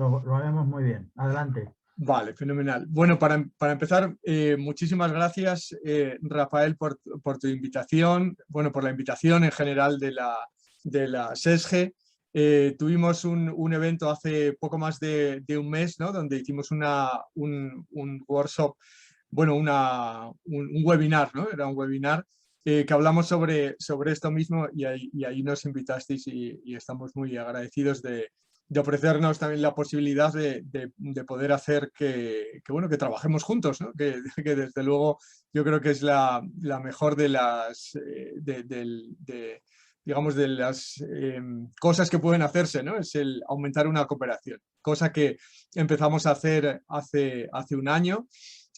lo haremos muy bien. Adelante. Vale, fenomenal. Bueno, para empezar, muchísimas gracias, Rafael, por tu invitación, bueno, por la invitación en general de la SESGE. Tuvimos un evento hace poco más de un mes, ¿no? Donde hicimos un workshop, bueno, un webinar, ¿no? Era un webinar que hablamos sobre esto mismo y ahí nos invitasteis y estamos muy agradecidos de ofrecernos también la posibilidad de poder hacer bueno, que trabajemos juntos, ¿no? Que desde luego yo creo que es la mejor de las, digamos, de las cosas que pueden hacerse, ¿no? Es el aumentar una cooperación, cosa que empezamos a hacer hace un año.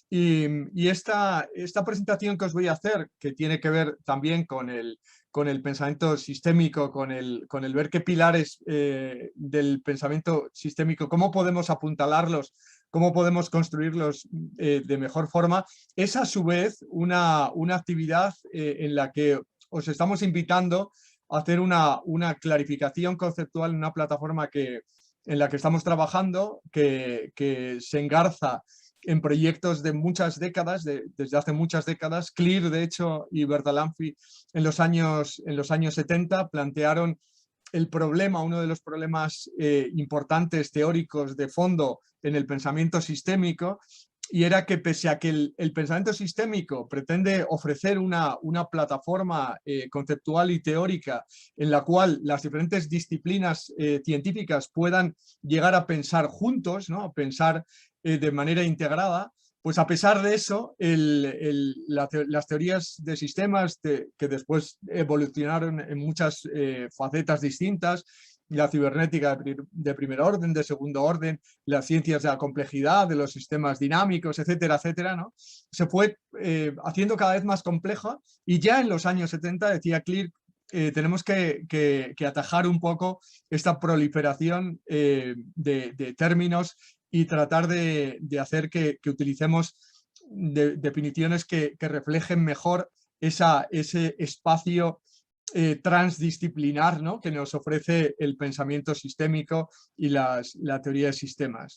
Y esta presentación que os voy a hacer, que tiene que ver también con el pensamiento sistémico, con el ver qué pilares del pensamiento sistémico, cómo podemos apuntalarlos, cómo podemos construirlos de mejor forma, es a su vez una actividad en la que os estamos invitando a hacer una clarificación conceptual en una plataforma en la que estamos trabajando, que se engarza en proyectos de muchas décadas, desde hace muchas décadas. Clear, de hecho, y Bertalanffy en los años 70 plantearon el problema, uno de los problemas importantes teóricos de fondo en el pensamiento sistémico, y era que pese a que el pensamiento sistémico pretende ofrecer una plataforma conceptual y teórica en la cual las diferentes disciplinas científicas puedan llegar a pensar juntos, ¿no? A pensar de manera integrada, pues a pesar de eso, las teorías de sistemas que después evolucionaron en muchas facetas distintas, la cibernética de primer orden, de segundo orden, las ciencias de la complejidad, de los sistemas dinámicos, etcétera, etcétera, ¿no? Se fue haciendo cada vez más compleja y ya en los años 70, decía Clear, tenemos que atajar un poco esta proliferación de términos y tratar de hacer que utilicemos definiciones que reflejen mejor ese espacio transdisciplinar, ¿no? Que nos ofrece el pensamiento sistémico y la teoría de sistemas.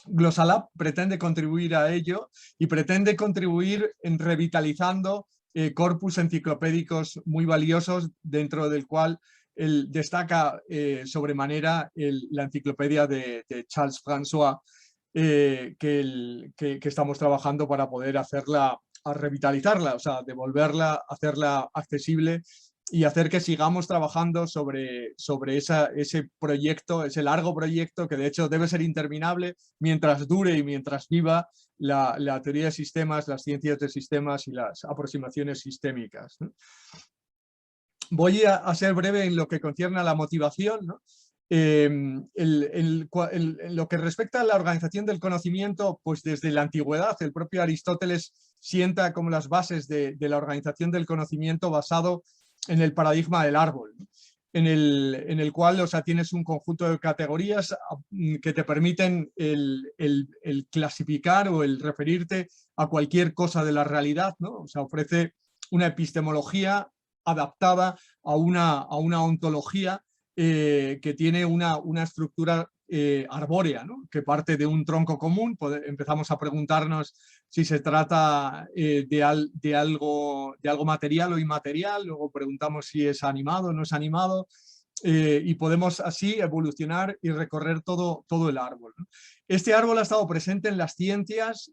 Glosalab pretende contribuir a ello y pretende contribuir en revitalizando corpus enciclopédicos muy valiosos, dentro del cual destaca sobremanera la enciclopedia de Charles François, que estamos trabajando para poder hacerla, a revitalizarla, o sea, devolverla, hacerla accesible y hacer que sigamos trabajando sobre ese proyecto, ese largo proyecto que de hecho debe ser interminable mientras dure y mientras viva la teoría de sistemas, las ciencias de sistemas y las aproximaciones sistémicas, ¿no? Voy a ser breve en lo que concierne a la motivación, ¿no? En lo que respecta a la organización del conocimiento, pues desde la antigüedad el propio Aristóteles sienta como las bases de la organización del conocimiento basado en el paradigma del árbol, ¿no? En el cual, o sea, tienes un conjunto de categorías que te permiten el clasificar o el referirte a cualquier cosa de la realidad, ¿no? O sea, ofrece una epistemología adaptada a una ontología que tiene una estructura arbórea, ¿no? Que parte de un tronco común. Empezamos a preguntarnos si se trata de algo material o inmaterial, luego preguntamos si es animado o no es animado, y podemos así evolucionar y recorrer todo el árbol, ¿no? Este árbol ha estado presente en las ciencias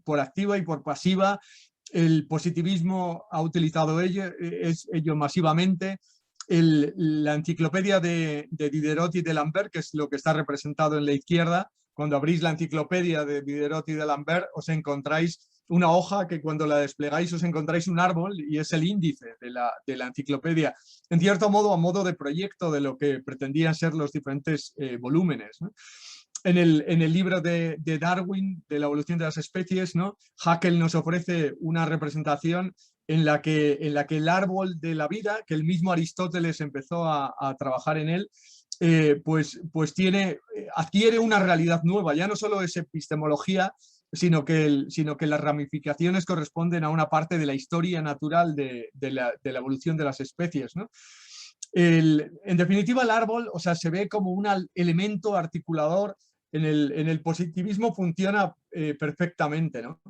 por activa y por pasiva. El positivismo ha utilizado ello masivamente. La enciclopedia de Diderot y de Lambert, que es lo que está representado en la izquierda, cuando abrís la enciclopedia de Diderot y de Lambert, os encontráis una hoja que cuando la desplegáis os encontráis un árbol y es el índice de la enciclopedia, en cierto modo a modo de proyecto de lo que pretendían ser los diferentes volúmenes, ¿no? En el libro de Darwin, de la evolución de las especies, ¿no? Haeckel nos ofrece una representación en la que el árbol de la vida, que el mismo Aristóteles empezó a trabajar en él, pues adquiere una realidad nueva. Ya no solo es epistemología, sino que las ramificaciones corresponden a una parte de la historia natural de la evolución de las especies, ¿no? En definitiva, el árbol, o sea, se ve como un elemento articulador. En el positivismo funciona perfectamente, ¿no?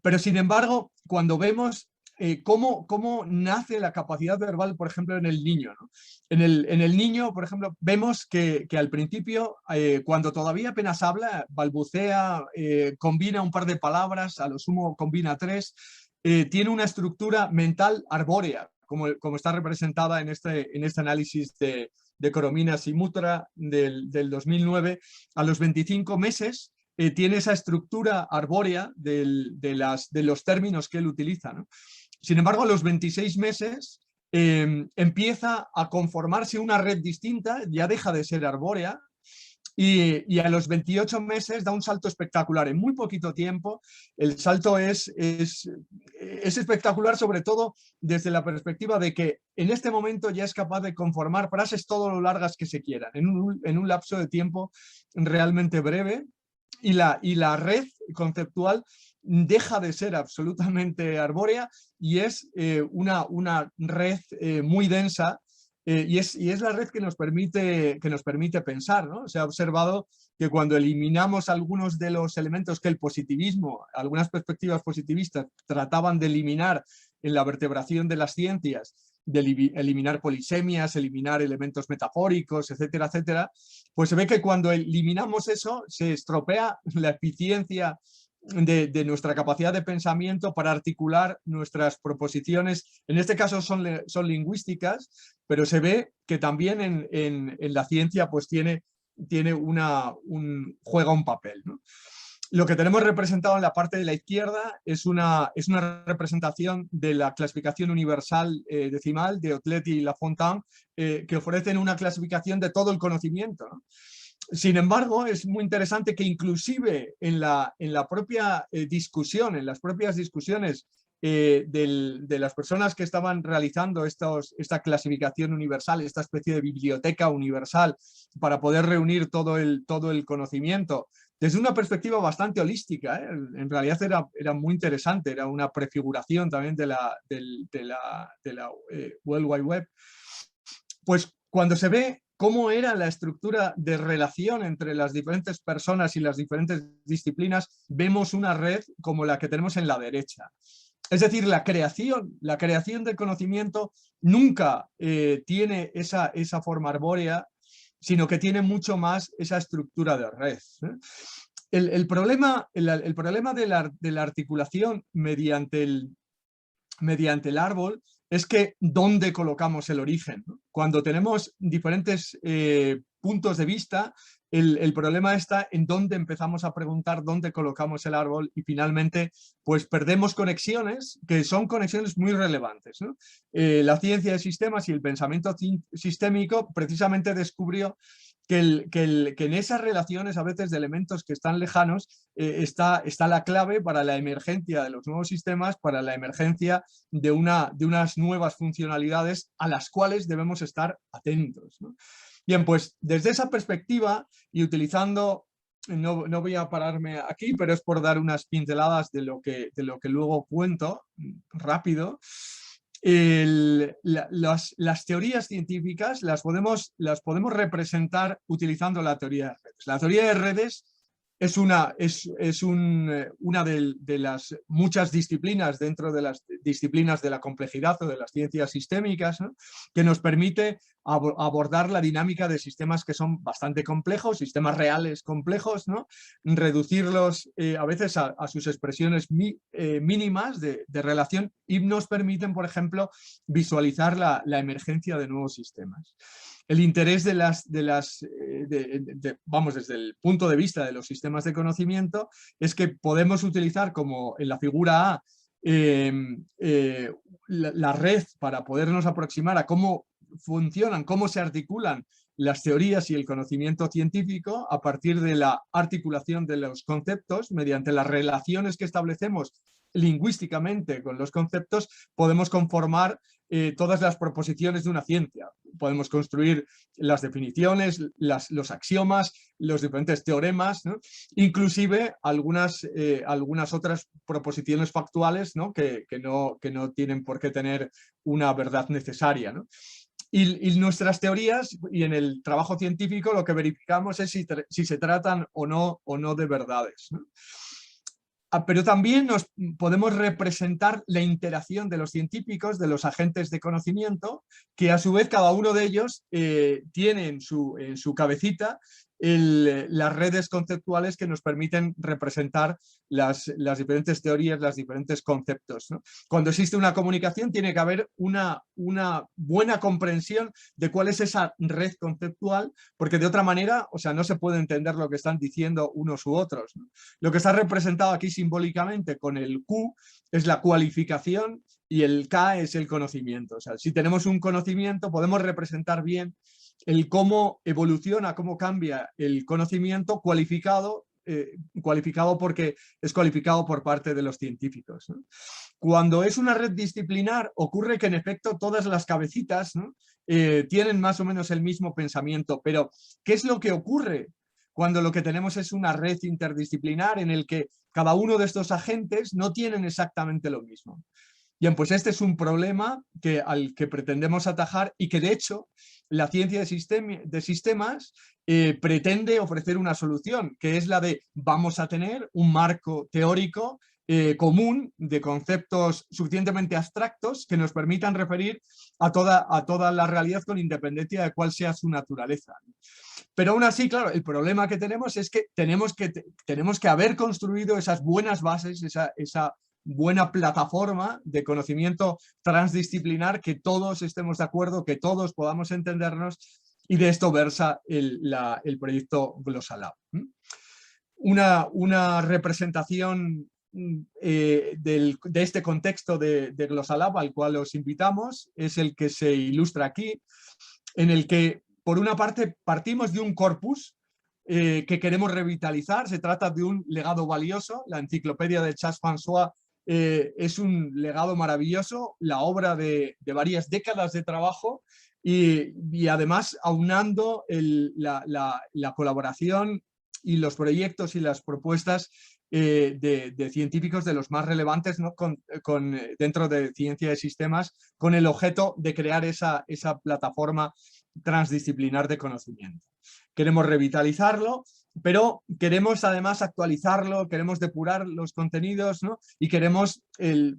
Pero sin embargo, cuando vemos cómo nace la capacidad verbal, por ejemplo, en el niño, ¿no? En el niño, por ejemplo, vemos que al principio, cuando todavía apenas habla, balbucea, combina un par de palabras, a lo sumo combina 3, tiene una estructura mental arbórea, como está representada en este análisis de Corominas y Mutra del 2009. A los 25 meses tiene esa estructura arbórea de los términos que él utiliza, ¿no? Sin embargo, a los 26 meses empieza a conformarse una red distinta, ya deja de ser arbórea, y a los 28 meses da un salto espectacular. En muy poquito tiempo el salto es espectacular, sobre todo desde la perspectiva de que en este momento ya es capaz de conformar frases todo lo largas que se quieran, en un lapso de tiempo realmente breve, y la red conceptual deja de ser absolutamente arbórea y es una red muy densa. Y es la red que nos permite pensar, ¿no? Se ha observado que cuando eliminamos algunos de los elementos que el positivismo, algunas perspectivas positivistas trataban de eliminar en la vertebración de las ciencias, de eliminar polisemias, eliminar elementos metafóricos, etcétera, etcétera, pues se ve que cuando eliminamos eso se estropea la eficiencia de nuestra capacidad de pensamiento para articular nuestras proposiciones. En este caso son lingüísticas, pero se ve que también en la ciencia pues juega un papel, ¿no? Lo que tenemos representado en la parte de la izquierda es una representación de la clasificación universal decimal de Otlet y Lafontaine, que ofrecen una clasificación de todo el conocimiento, ¿no? Sin embargo, es muy interesante que inclusive en la propia discusión, en las propias discusiones de las personas que estaban realizando esta clasificación universal, esta especie de biblioteca universal para poder reunir todo el conocimiento, desde una perspectiva bastante holística, ¿eh? En realidad era muy interesante, era una prefiguración también de la World Wide Web. Pues cuando se ve cómo era la estructura de relación entre las diferentes personas y las diferentes disciplinas, vemos una red como la que tenemos en la derecha. Es decir, la creación del conocimiento nunca tiene esa forma arbórea, sino que tiene mucho más esa estructura de red, ¿eh? El problema de la articulación mediante el árbol es que dónde colocamos el origen, ¿no? Cuando tenemos diferentes puntos de vista, el problema está en dónde empezamos a preguntar dónde colocamos el árbol y finalmente pues perdemos conexiones que son conexiones muy relevantes, ¿no? La ciencia de sistemas y el pensamiento sistémico precisamente descubrió que en esas relaciones a veces de elementos que están lejanos está la clave para la emergencia de los nuevos sistemas, para la emergencia de unas nuevas funcionalidades a las cuales debemos estar atentos, ¿no? Bien, pues desde esa perspectiva y utilizando, no voy a pararme aquí, pero es por dar unas pinceladas de lo que luego cuento rápido. Las teorías científicas las podemos representar utilizando la teoría de redes. La teoría de redes es una de las muchas disciplinas dentro de las disciplinas de la complejidad o de las ciencias sistémicas, ¿no? Que nos permite abordar la dinámica de sistemas que son bastante complejos, sistemas reales complejos, ¿no? Reducirlos a veces a sus expresiones mínimas de relación y nos permiten, por ejemplo, visualizar la emergencia de nuevos sistemas. El interés vamos, desde el punto de vista de los sistemas de conocimiento es que podemos utilizar, como en la figura A, la red para podernos aproximar a cómo funcionan, cómo se articulan las teorías y el conocimiento científico a partir de la articulación de los conceptos mediante las relaciones que establecemos lingüísticamente con los conceptos. Podemos conformar todas las proposiciones de una ciencia. Podemos construir las definiciones, los axiomas, los diferentes teoremas, ¿no? Inclusive algunas otras proposiciones factuales, ¿no? Que no tienen por qué tener una verdad necesaria, ¿no? Y nuestras teorías y en el trabajo científico lo que verificamos es si se tratan o no de verdades, ¿no? Pero también nos podemos representar la interacción de los científicos, de los agentes de conocimiento, que a su vez cada uno de ellos tiene en su cabecita las redes conceptuales que nos permiten representar las diferentes teorías, los diferentes conceptos, ¿no? Cuando existe una comunicación tiene que haber una buena comprensión de cuál es esa red conceptual, porque de otra manera, o sea, no se puede entender lo que están diciendo unos u otros, ¿no? Lo que está representado aquí simbólicamente con el Q es la cualificación y el K es el conocimiento. O sea, si tenemos un conocimiento podemos representar bien el cómo evoluciona, cómo cambia el conocimiento cualificado porque es cualificado por parte de los científicos, ¿no? Cuando es una red disciplinar ocurre que en efecto todas las cabecitas, ¿no? Tienen más o menos el mismo pensamiento, pero ¿qué es lo que ocurre cuando lo que tenemos es una red interdisciplinar en el que cada uno de estos agentes no tienen exactamente lo mismo? Bien, pues este es un problema al que pretendemos atajar y que de hecho la ciencia de sistemas pretende ofrecer una solución, que es la de vamos a tener un marco teórico común de conceptos suficientemente abstractos que nos permitan referir a toda la realidad con independencia de cuál sea su naturaleza. Pero aún así, claro, el problema que tenemos es que tenemos que haber construido esas buenas bases, esa buena plataforma de conocimiento transdisciplinar, que todos estemos de acuerdo, que todos podamos entendernos, y de esto versa el proyecto Glosalab. Una representación de este contexto de Glosalab al cual os invitamos es el que se ilustra aquí, en el que por una parte partimos de un corpus que queremos revitalizar. Se trata de un legado valioso. La enciclopedia de Charles François es un legado maravilloso, la obra de varias décadas de trabajo y además aunando la colaboración y los proyectos y las propuestas de científicos de los más relevantes, ¿no? Dentro de ciencia de sistemas, con el objeto de crear esa plataforma transdisciplinar de conocimiento. Queremos revitalizarlo, pero queremos además actualizarlo, queremos depurar los contenidos, ¿no? Y queremos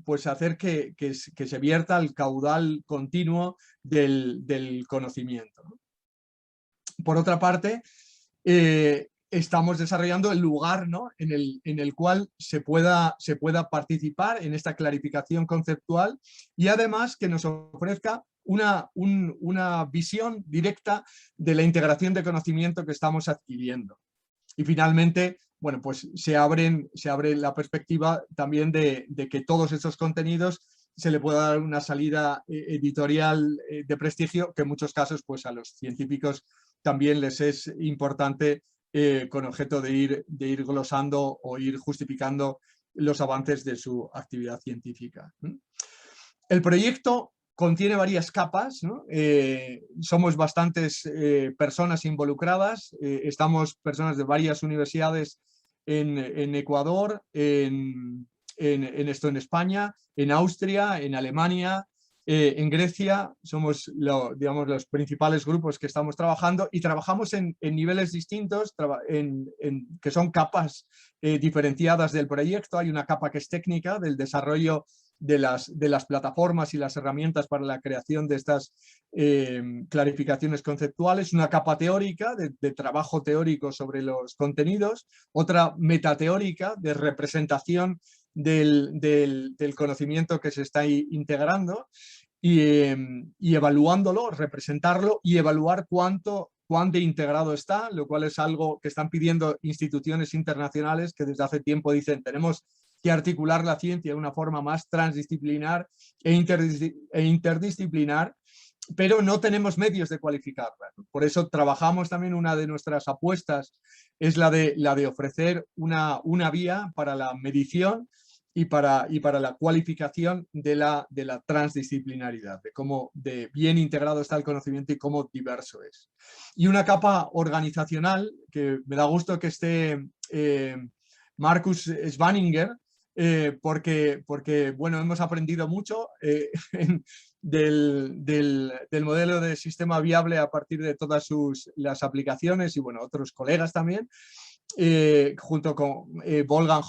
pues hacer que se vierta el caudal continuo del conocimiento, ¿no? Por otra parte, estamos desarrollando el lugar, ¿no? en el cual se pueda participar en esta clarificación conceptual y además que nos ofrezca una visión directa de la integración de conocimiento que estamos adquiriendo. Y finalmente, bueno, pues se abre la perspectiva también de que todos estos contenidos se le pueda dar una salida editorial de prestigio, que en muchos casos pues a los científicos también les es importante con objeto de ir glosando o ir justificando los avances de su actividad científica. El proyecto contiene varias capas, ¿no? Somos bastantes personas involucradas, estamos personas de varias universidades en Ecuador, en España, en Austria, en Alemania, en Grecia. Somos digamos, los principales grupos que estamos trabajando y trabajamos en niveles distintos, que son capas diferenciadas del proyecto. Hay una capa que es técnica, del desarrollo de las plataformas y las herramientas para la creación de estas clarificaciones conceptuales, una capa teórica de trabajo teórico sobre los contenidos, otra metateórica de representación del conocimiento que se está integrando y evaluándolo, representarlo y evaluar cuán de integrado está, lo cual es algo que están pidiendo instituciones internacionales que desde hace tiempo dicen tenemos que articular la ciencia de una forma más transdisciplinar e interdisciplinar, pero no tenemos medios de cualificarla. Por eso trabajamos también, una de nuestras apuestas es la de ofrecer una vía para la medición y para la cualificación de la transdisciplinaridad, de cómo de bien integrado está el conocimiento y cómo diverso es. Y una capa organizacional, que me da gusto que esté Marcus Svanninger, porque bueno, hemos aprendido mucho del modelo de sistema viable a partir de todas las aplicaciones y bueno, otros colegas también, junto con Wolfgang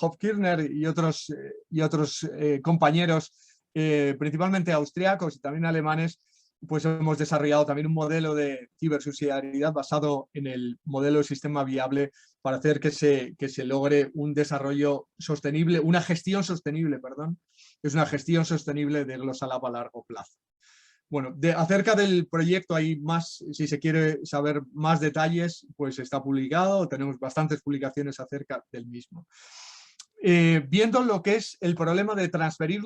Hofkirchner y otros compañeros, principalmente austriacos y también alemanes, pues hemos desarrollado también un modelo de cibersubsidiariedad basado en el modelo de sistema viable para hacer que se logre un desarrollo sostenible, una gestión sostenible, perdón, es una gestión sostenible de GlosalApp a largo plazo. Bueno, acerca del proyecto hay más, si se quiere saber más detalles, pues está publicado, tenemos bastantes publicaciones acerca del mismo. Viendo lo que es el problema de transferir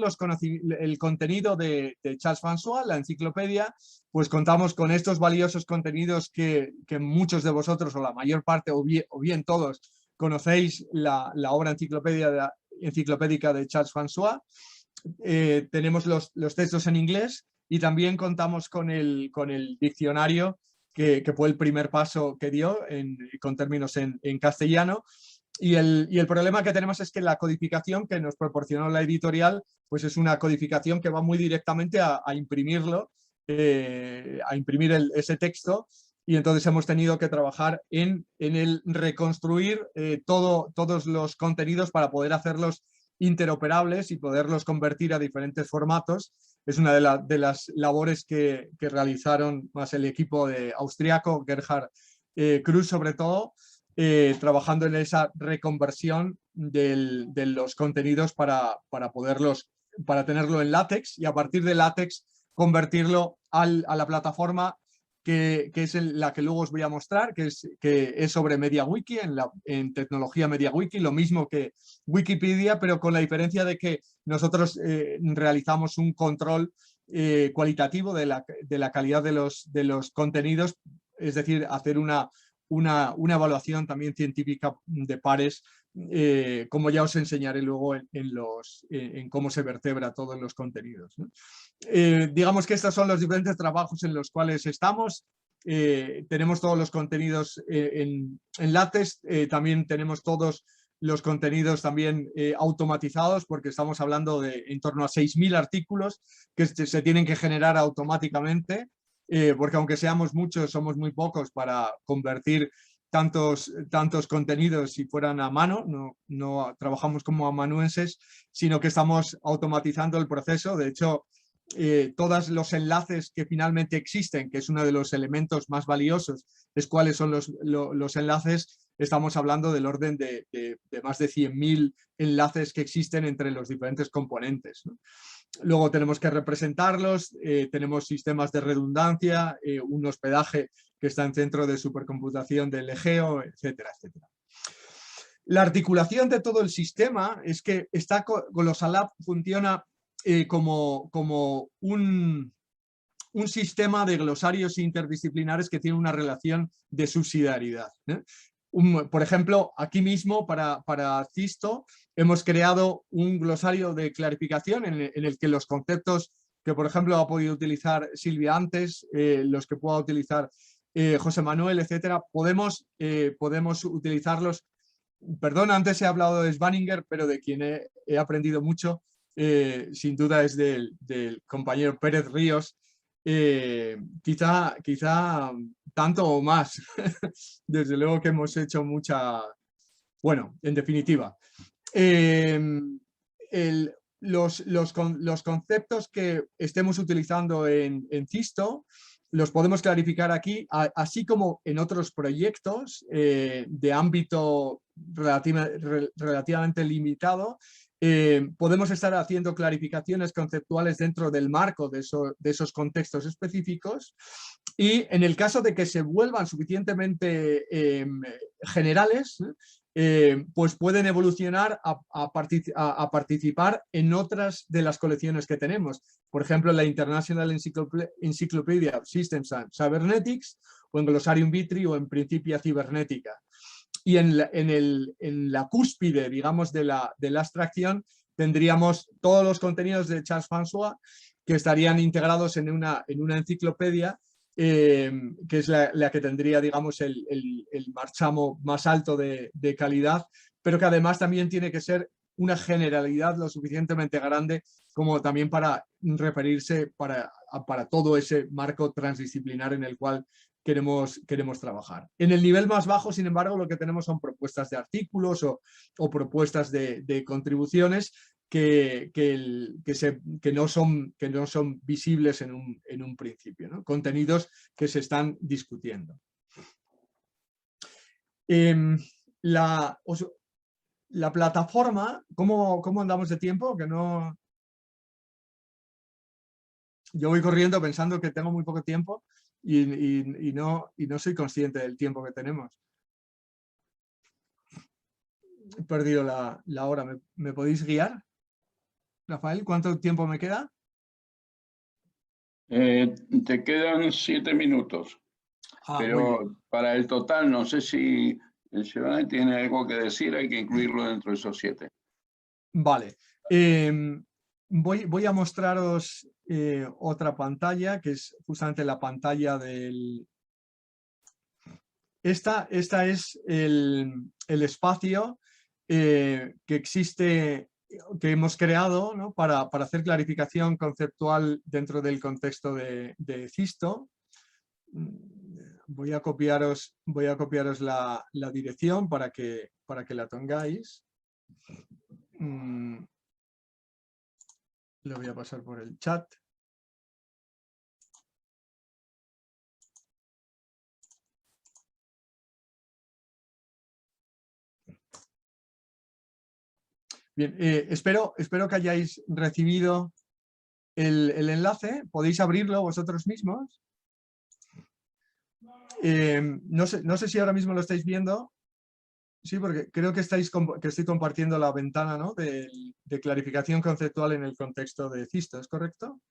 el contenido de Charles François, la enciclopedia, pues contamos con estos valiosos contenidos que muchos de vosotros, o la mayor parte, o bien todos, conocéis la obra enciclopédica de Charles François. Tenemos los textos en inglés y también contamos con el diccionario que fue el primer paso que dio con términos en castellano. Y el problema que tenemos es que la codificación que nos proporcionó la editorial pues es una codificación que va muy directamente a imprimirlo, a imprimir ese texto, y entonces hemos tenido que trabajar en el reconstruir todos los contenidos para poder hacerlos interoperables y poderlos convertir a diferentes formatos. Es una de las labores que realizaron más el equipo austriaco, Gerhard Kruse sobre todo, trabajando en esa reconversión de los contenidos para tenerlo en LaTeX y a partir de LaTeX convertirlo a la plataforma que es la que luego os voy a mostrar, que es sobre MediaWiki, en tecnología MediaWiki, lo mismo que Wikipedia, pero con la diferencia de que nosotros realizamos un control cualitativo de la calidad de los contenidos, es decir, hacer una evaluación también científica de pares, como ya os enseñaré luego en cómo se vertebra todos los contenidos, ¿no? Digamos que estos son los diferentes trabajos en los cuales estamos. Tenemos todos los contenidos en LaTeX, también tenemos todos los contenidos también automatizados, porque estamos hablando de en torno a 6.000 artículos que se tienen que generar automáticamente, porque aunque seamos muchos, somos muy pocos para convertir tantos contenidos si fueran a mano, no trabajamos como amanuenses, sino que estamos automatizando el proceso. De hecho, todos los enlaces que finalmente existen, que es uno de los elementos más valiosos, es cuáles son los enlaces. Estamos hablando del orden de más de 100.000 enlaces que existen entre los diferentes componentes, ¿no? Luego tenemos que representarlos, tenemos sistemas de redundancia, un hospedaje que está en centro de supercomputación del Egeo, etcétera, etcétera. La articulación de todo el sistema es que GlosalApp funciona como un sistema de glosarios interdisciplinares que tiene una relación de subsidiariedad, ¿eh? Por ejemplo, aquí mismo para Cisto hemos creado un glosario de clarificación en el que los conceptos que, por ejemplo, ha podido utilizar Silvia antes, los que pueda utilizar José Manuel, etcétera, podemos utilizarlos. Perdón, antes he hablado de Svanninger, pero de quien he aprendido mucho, sin duda es del compañero Pérez Ríos, quizá tanto o más. Desde luego que hemos hecho mucha... Bueno, en definitiva, los conceptos que estemos utilizando en Cisto los podemos clarificar aquí, así como en otros proyectos de ámbito relativamente limitado. Podemos estar haciendo clarificaciones conceptuales dentro del marco de esos contextos específicos, y en el caso de que se vuelvan suficientemente generales, pues pueden evolucionar a participar en otras de las colecciones que tenemos. Por ejemplo, en la International Encyclopedia of Systems and Cybernetics, o en Glossarium Vitri, o en Principia Cibernética. Y en la cúspide, digamos, de la abstracción, tendríamos todos los contenidos de Charles François que estarían integrados en una enciclopedia, que es la que tendría, digamos, el marchamo más alto de calidad, pero que además también tiene que ser una generalidad lo suficientemente grande como también para referirse para todo ese marco transdisciplinar en el cual queremos trabajar. En el nivel más bajo, sin embargo, lo que tenemos son propuestas de artículos o propuestas de contribuciones que no son visibles en un principio, ¿no? Contenidos que se están discutiendo. La plataforma, ¿cómo andamos de tiempo? Que no... Yo voy corriendo pensando que tengo muy poco tiempo y no soy consciente del tiempo que tenemos. He perdido la hora. ¿Me podéis guiar? Rafael, ¿cuánto tiempo me queda? Te quedan 7 minutos. Pero para el total, no sé si el Giovanni tiene algo que decir, hay que incluirlo dentro de esos 7. Vale. Voy a mostraros otra pantalla, que es justamente la pantalla del... Esta es el espacio que existe, que hemos creado, ¿no? para hacer clarificación conceptual dentro del contexto de Cisto. Voy a copiaros la dirección para que la tengáis. Lo voy a pasar por el chat. Bien, espero que hayáis recibido el enlace. ¿Podéis abrirlo vosotros mismos? No sé si ahora mismo lo estáis viendo. Sí, porque creo que estoy compartiendo la ventana, ¿no? de clarificación conceptual en el contexto de Cisto, ¿es correcto?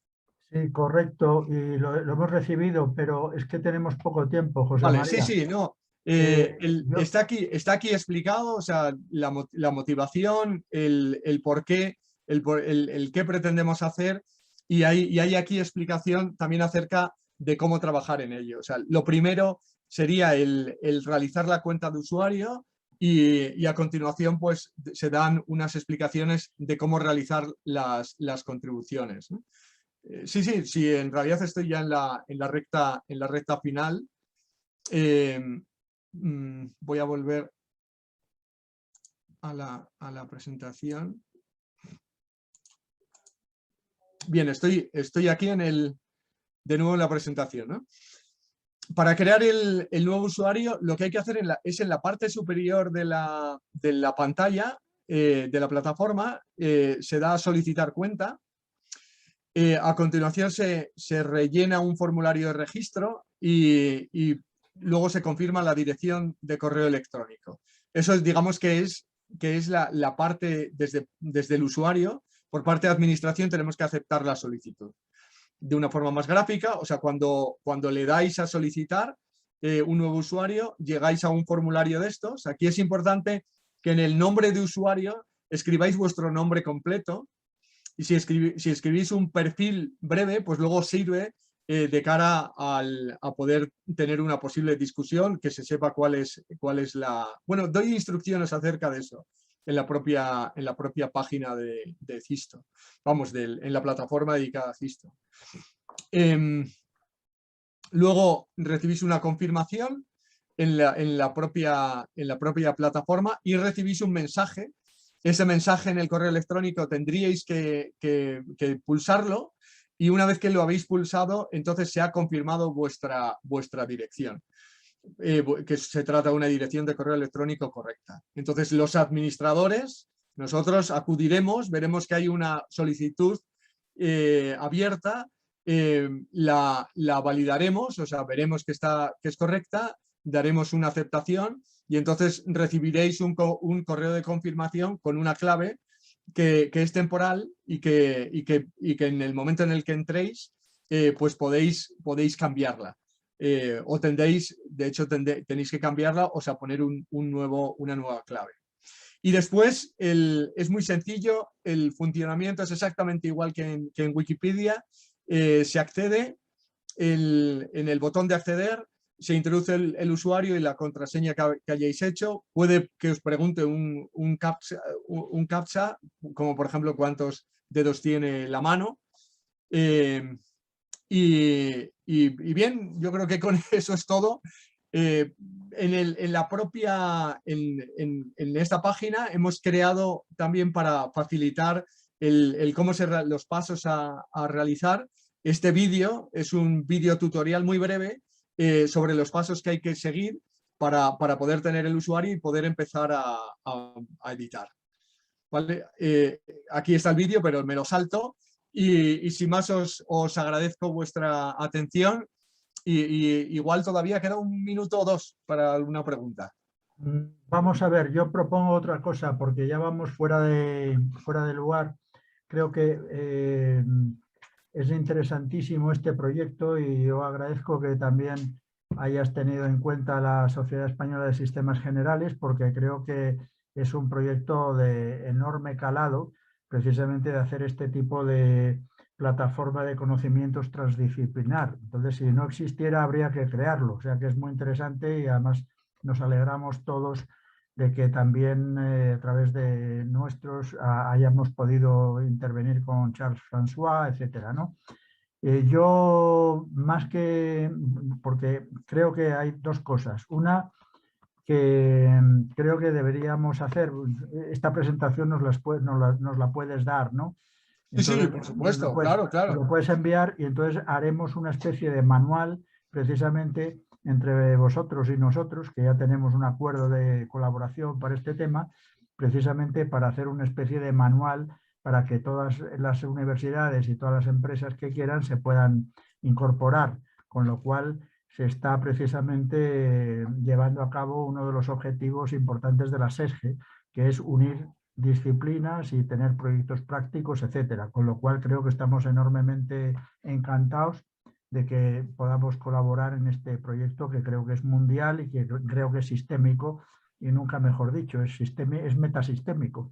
Sí, correcto, y lo hemos recibido, pero es que tenemos poco tiempo, José Vale, María. sí, no. Está aquí explicado, o sea, la motivación, el por qué, el qué pretendemos hacer, y hay aquí explicación también acerca de cómo trabajar en ello. O sea, lo primero sería el realizar la cuenta de usuario y a continuación pues se dan unas explicaciones de cómo realizar las contribuciones, ¿no? Sí, en realidad estoy ya en la recta final. Voy a volver a la presentación. Bien, estoy aquí de nuevo en la presentación, ¿no? Para crear el nuevo usuario, lo que hay que hacer es en la parte superior de la pantalla de la plataforma, se da a solicitar cuenta. A continuación se rellena un formulario de registro y luego se confirma la dirección de correo electrónico. Eso es, digamos que es la parte desde el usuario. Por parte de administración tenemos que aceptar la solicitud. De una forma más gráfica, o sea, cuando le dais a solicitar un nuevo usuario, llegáis a un formulario de estos. Aquí es importante que en el nombre de usuario escribáis vuestro nombre completo. Y si escribís un perfil breve, pues luego sirve de cara a poder tener una posible discusión, que se sepa cuál es la... Bueno, doy instrucciones acerca de eso en la propia página de Cisto. Vamos, en la plataforma dedicada a Cisto. Luego recibís una confirmación en la propia plataforma y recibís un mensaje. Ese mensaje en el correo electrónico tendríais que pulsarlo, y una vez que lo habéis pulsado, entonces se ha confirmado vuestra dirección, que se trata de una dirección de correo electrónico correcta. Entonces los administradores, nosotros acudiremos, veremos que hay una solicitud abierta, la validaremos, o sea, veremos que es correcta, daremos una aceptación y entonces recibiréis un correo de confirmación con una clave que es temporal y que en el momento en el que entréis pues podéis cambiarla. O tendréis, de hecho tenéis que cambiarla, o sea, poner una nueva clave. Y después es muy sencillo, el funcionamiento es exactamente igual que en Wikipedia. Se accede en el botón de acceder, se introduce el usuario y la contraseña que hayáis hecho. Puede que os pregunte un captcha, como por ejemplo cuántos dedos tiene la mano. Y bien, yo creo que con eso es todo. En esta página hemos creado también para facilitar los pasos a realizar. Este vídeo es un vídeo tutorial muy breve sobre los pasos que hay que seguir para poder tener el usuario y poder empezar a editar. ¿Vale? Aquí está el vídeo, pero me lo salto. Y sin más os agradezco vuestra atención y igual todavía queda un minuto o dos para alguna pregunta. Vamos a ver, yo propongo otra cosa porque ya vamos fuera de lugar. Creo que es interesantísimo este proyecto y yo agradezco que también hayas tenido en cuenta la Sociedad Española de Sistemas Generales, porque creo que es un proyecto de enorme calado, precisamente de hacer este tipo de plataforma de conocimientos transdisciplinar. Entonces, si no existiera, habría que crearlo. O sea que es muy interesante y además nos alegramos todos de que también a través de nuestros hayamos podido intervenir con Charles François, etcétera, ¿no? Yo, más que, porque creo que hay dos cosas. Una, que creo que deberíamos hacer, esta presentación nos la puedes dar, ¿no? Entonces, sí, por supuesto, claro. Lo puedes enviar y entonces haremos una especie de manual precisamente entre vosotros y nosotros, que ya tenemos un acuerdo de colaboración para este tema, precisamente para hacer una especie de manual para que todas las universidades y todas las empresas que quieran se puedan incorporar, con lo cual se está precisamente llevando a cabo uno de los objetivos importantes de la SESGE, que es unir disciplinas y tener proyectos prácticos, etcétera. Con lo cual creo que estamos enormemente encantados de que podamos colaborar en este proyecto que creo que es mundial y que creo que es sistémico y nunca mejor dicho, es metasistémico.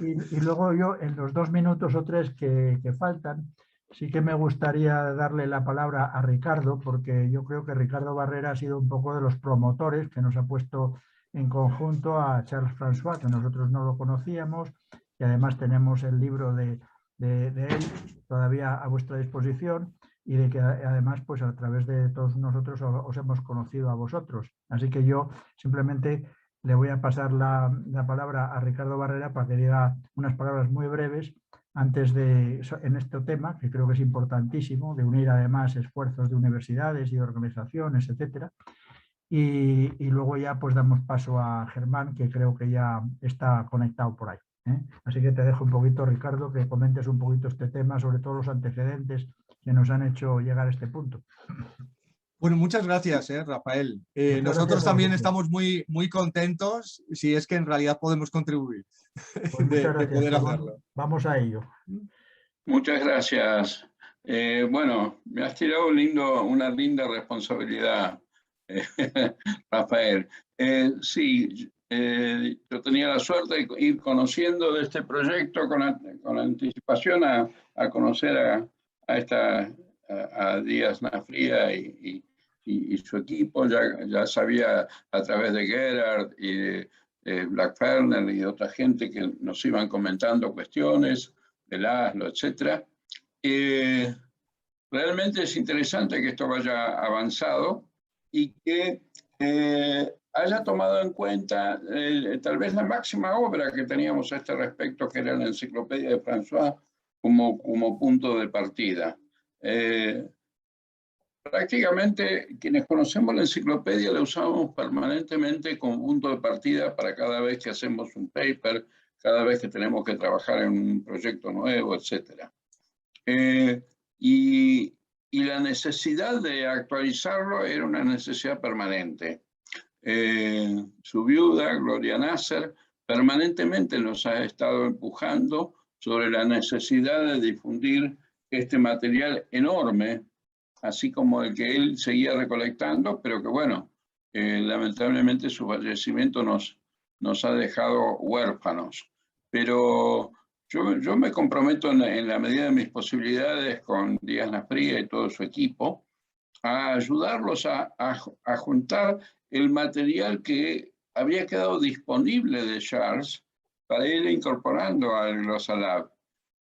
Y luego yo, en los 2 minutos o 3 que faltan, sí que me gustaría darle la palabra a Ricardo, porque yo creo que Ricardo Barrera ha sido un poco de los promotores que nos ha puesto en conjunto a Charles François, que nosotros no lo conocíamos, y además tenemos el libro de él todavía a vuestra disposición, y de que además pues a través de todos nosotros os hemos conocido a vosotros. Así que yo simplemente le voy a pasar la palabra a Ricardo Barrera para que diga unas palabras muy breves en este tema, que creo que es importantísimo, de unir además esfuerzos de universidades y organizaciones, etcétera. Y luego ya pues damos paso a Germán, que creo que ya está conectado por ahí. Así que te dejo un poquito, Ricardo, que comentes un poquito este tema, sobre todo los antecedentes que nos han hecho llegar a este punto. Bueno, muchas gracias, Rafael. Nosotros gracias también estamos muy, muy contentos, si es que en realidad podemos contribuir pues de poder pues hacerlo. Vamos a ello. Muchas gracias. Bueno, me has tirado una linda responsabilidad, Rafael. Sí, yo tenía la suerte de ir conociendo de este proyecto con anticipación a conocer a Díaz Nafría y su equipo. Ya sabía a través de Gerard y de Black Ferner y de otra gente que nos iban comentando cuestiones de Laszlo, etc. Realmente es interesante que esto vaya avanzado y que haya tomado en cuenta tal vez la máxima obra que teníamos a este respecto, que era la Enciclopedia de François, como punto de partida. Prácticamente quienes conocemos la enciclopedia la usamos permanentemente como punto de partida para cada vez que hacemos un paper, cada vez que tenemos que trabajar en un proyecto nuevo, etc. Y la necesidad de actualizarlo era una necesidad permanente. Su viuda, Gloria Nasser, permanentemente nos ha estado empujando sobre la necesidad de difundir este material enorme, así como el que él seguía recolectando, pero que bueno, lamentablemente su fallecimiento nos ha dejado huérfanos. Pero yo me comprometo en la medida de mis posibilidades con Díaz Nafría y todo su equipo a ayudarlos a juntar el material que había quedado disponible de Charles para ir incorporando al Glosalab.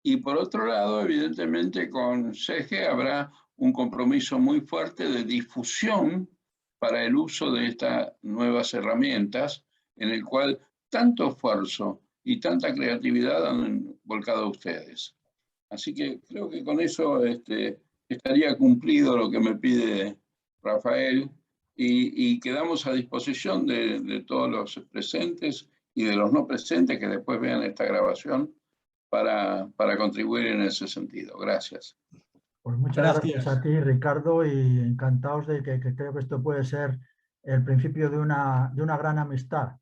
Y por otro lado, evidentemente, con SEGE habrá un compromiso muy fuerte de difusión para el uso de estas nuevas herramientas, en el cual tanto esfuerzo y tanta creatividad han volcado ustedes. Así que creo que con eso estaría cumplido lo que me pide Rafael y quedamos a disposición de todos los presentes y de los no presentes que después vean esta grabación para contribuir en ese sentido. Gracias. Pues muchas gracias a ti, Ricardo, y encantados de que creo que esto puede ser el principio de una gran amistad